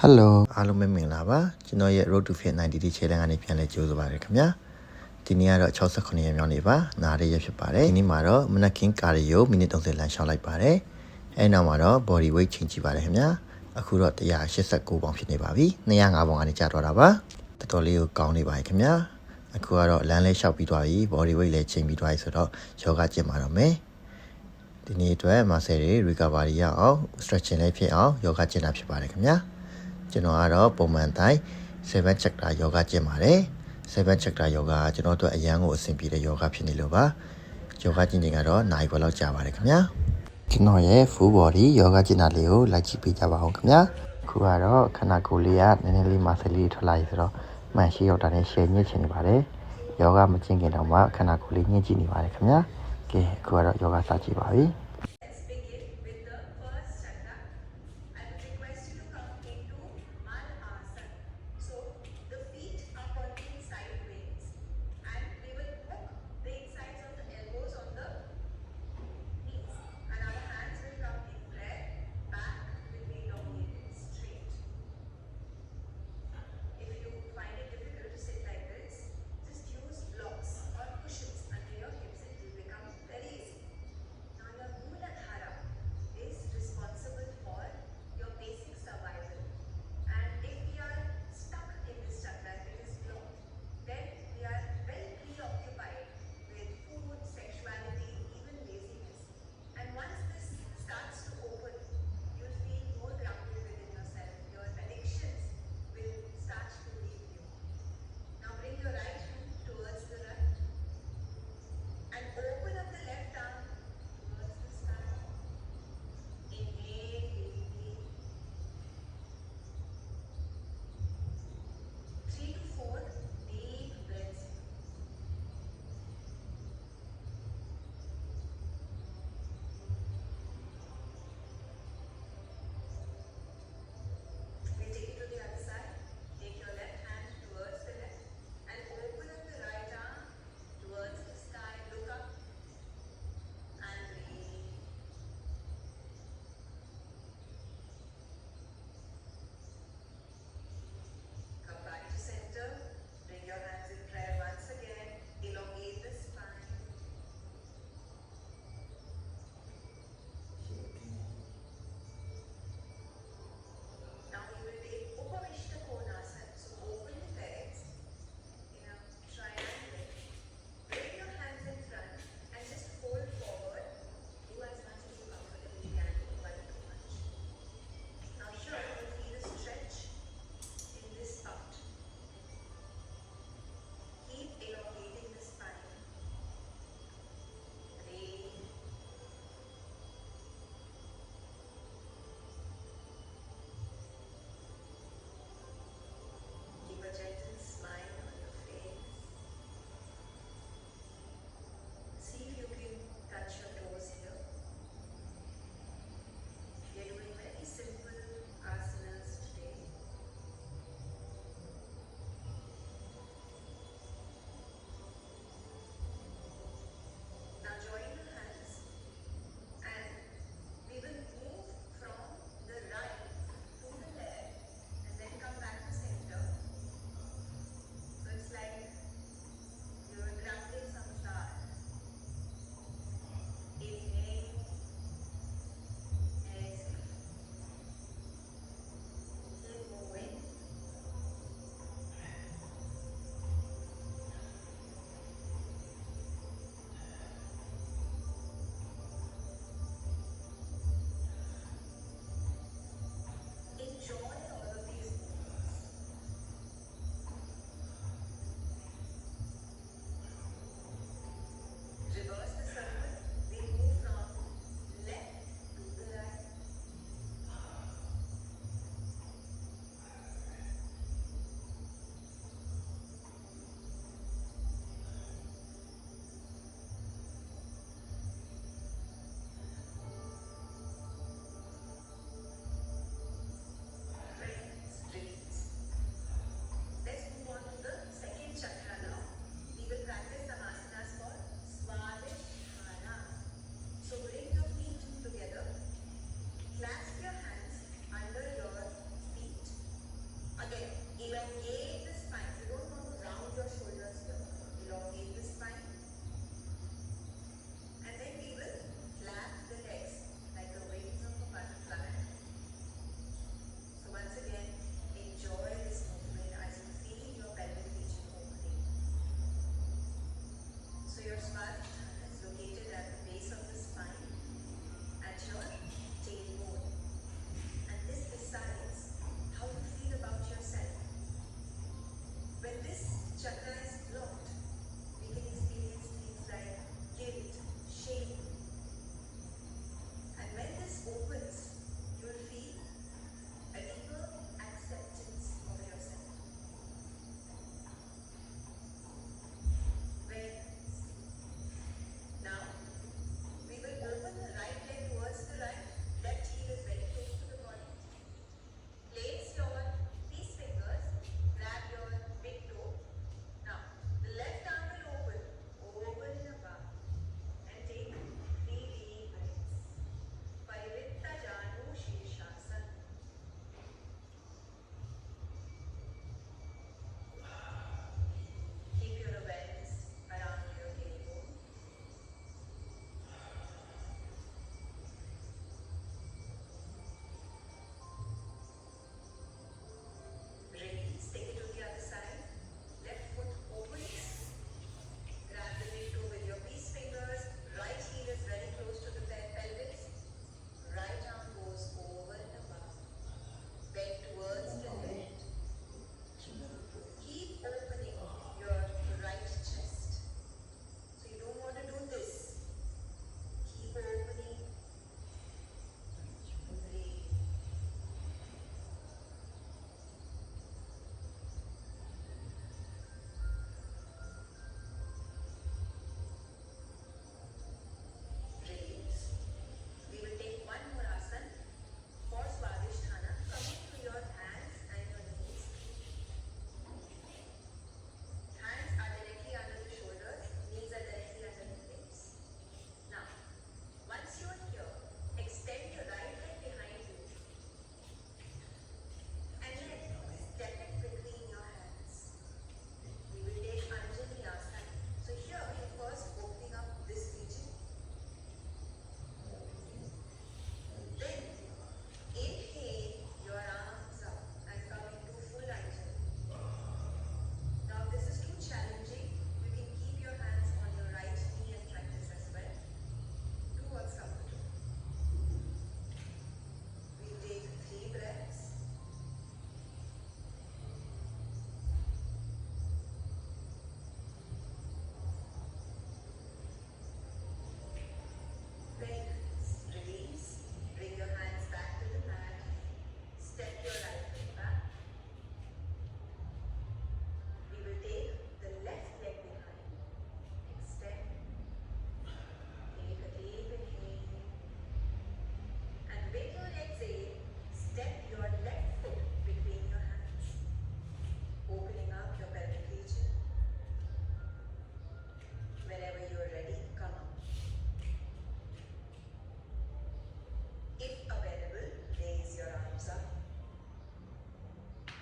Hello အားလုံးပဲမင်္ဂလာပါကျွန်တော်ရဲ့ Road to Fit 90 Challenge ကနေပြန်လဲကြိုးစားပါရခင်ဗျာဒီနေ့ကတော့69ရက်မြောက်နေ့ပါနားရရက်ဖြစ်ပါတယ်ဒီနေ့မှာတော့မနက်ခင်းကာရီယိုမိနစ်30လမ်းလျှောက်လိုက်ပါတယ်အဲနောက်မှာတော့ body weight ချိန်ကြည့်ပါတယ်ခင်ဗျာအခုတော့189ပေါင်ဖြစ်နေပါပြီ205ပေါင်ကနေကျသွားတာပါတော်တော်လေးကိုကောင်းနေပါပြီခင်ဗျာအခုကတော့လမ်းလဲလျှောက်ပြီးသွားပြီ body weight လည်းချိန်ပြီးသွားပြီဆိုတော့ယောဂကျင့်ပါတော့မယ်ဒီနေ့အတွက် muscle တွေ recovery ရအောင် stretching လည်းဖြစ်အောင်ယောဂကျင့်တာဖြစ်ပါတယ်ခင်ဗျာကျွန်တော်ကတော့ပုံမှန်တိုင်း7 chakra yoga ကျင့်ပါတယ်7 chakra yoga ကျွန်တော်တို့အရန်ကိုအဆင်ပြေတဲ့ yoga ဖြစ်နေလို့ပါ yoga ကျင့်ခြင်းကတော့နိုင်ခွဲလောက်ကြာပါတယ်ခင်ဗျာကျွန်တော်ရဲ့ full body yoga ကျင့်တာလေးကိုလိုက်ကြည့်ပေးကြပါဦးခင်ဗျာခုကတော့ခန္ဓာကိုယ်လေးကနည်းနည်းလေး muscle လေးထွက်လာပြီဆိုတော့မှန်ရှိရောက်တာနဲ့ share ညှစ်ချင်နေပါတယ် yoga မကျင့်ခင်တော့မှခန္ဓာကိုယ်လေးညှစ်ကြည့်နေပါတယ်ခင်ဗျာကဲအခုကတော့ yoga စကြည့်ပါပြီ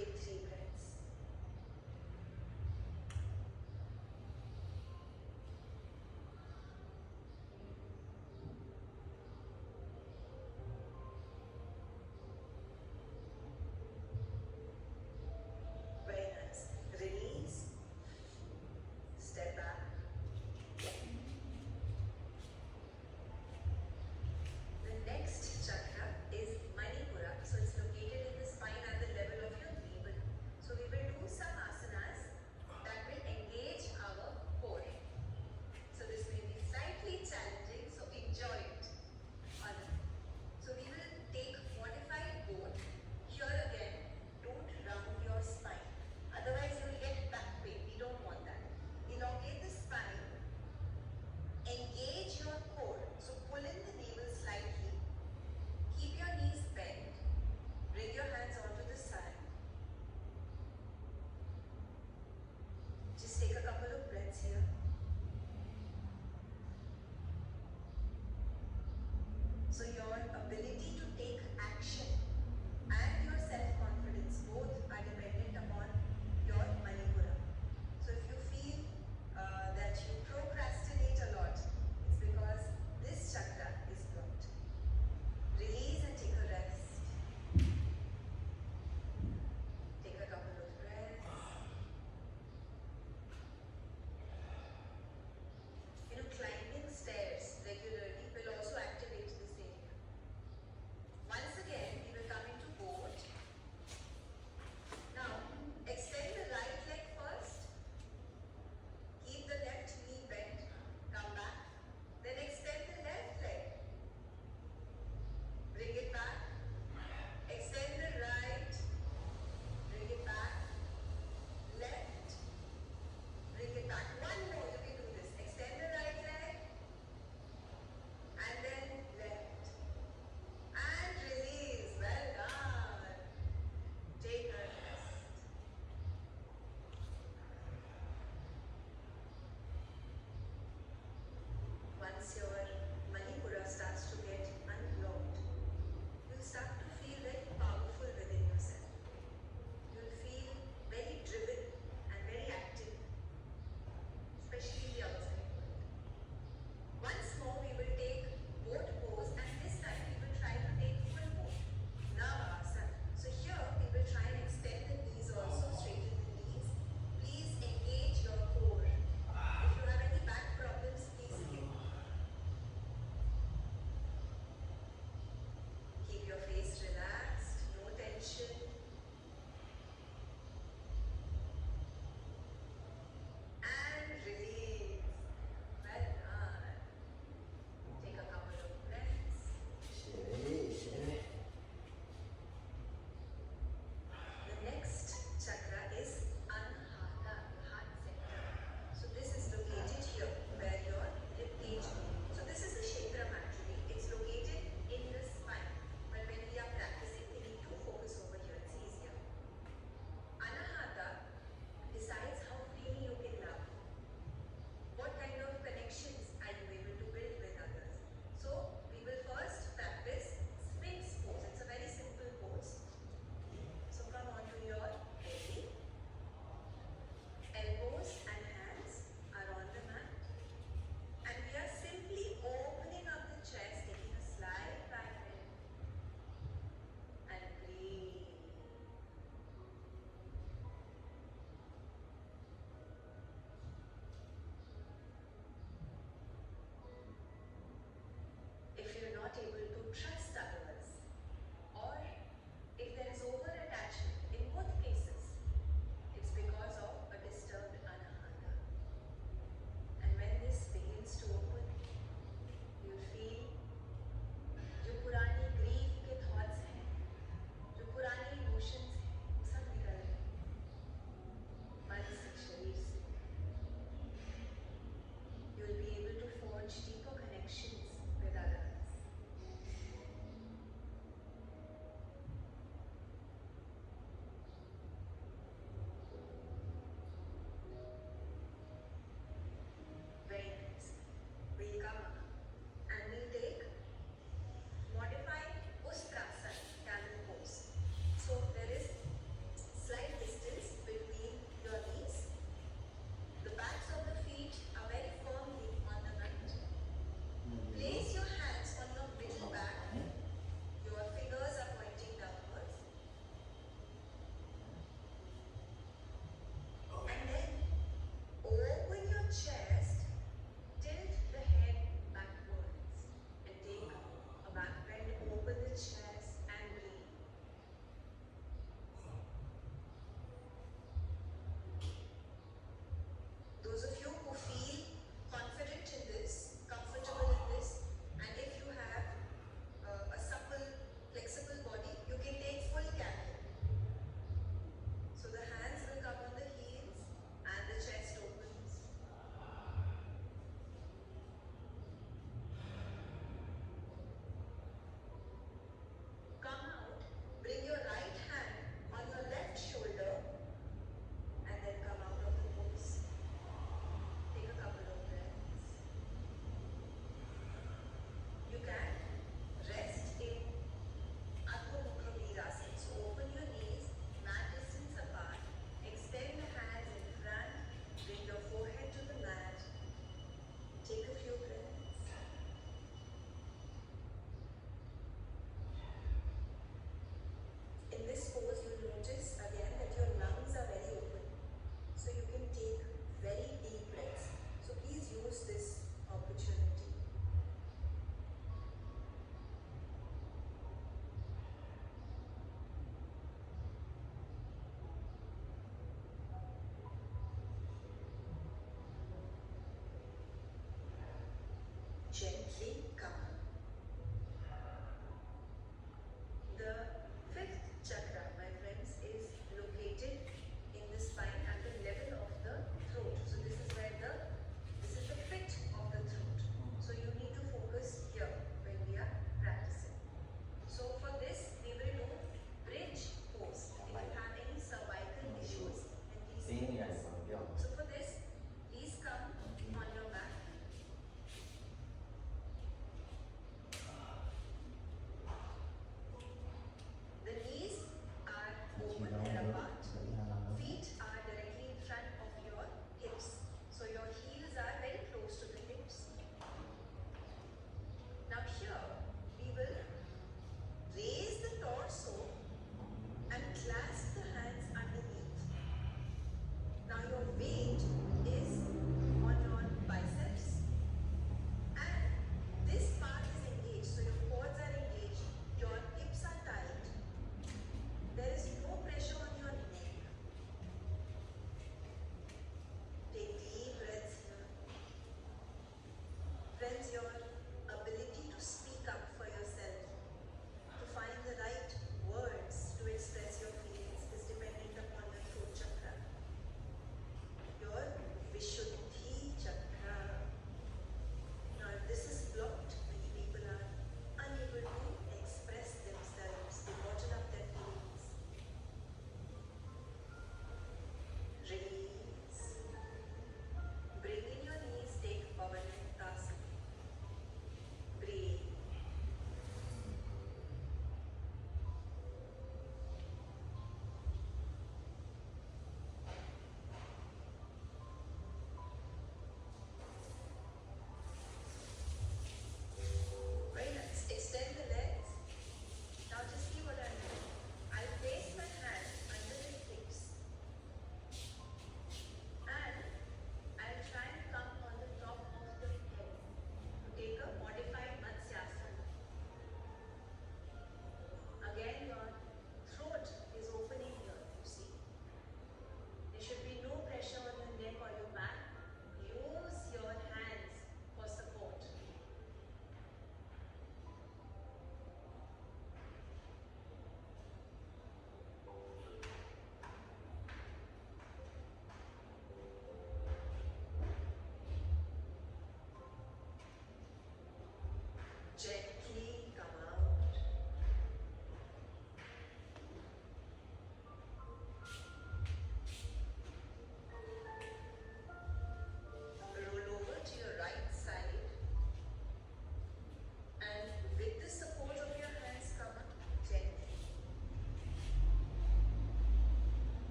take 3 breaths. Very nice. Release. Step back. The next chakra is Manipura. So it's located in the spine at the level of your navel.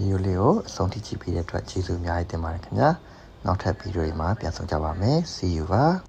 ဒီယိုလေးကိုအဆုံးထိကြည့်ပေးတဲ့အတွက်ကျေးဇူးအများကြီးတင်ပါတယ်ခင်ဗျာနောက်ထပ်ဗီဒီယိုတွေမှာပြန်ဆောင်ကြပါမယ် see you ပါ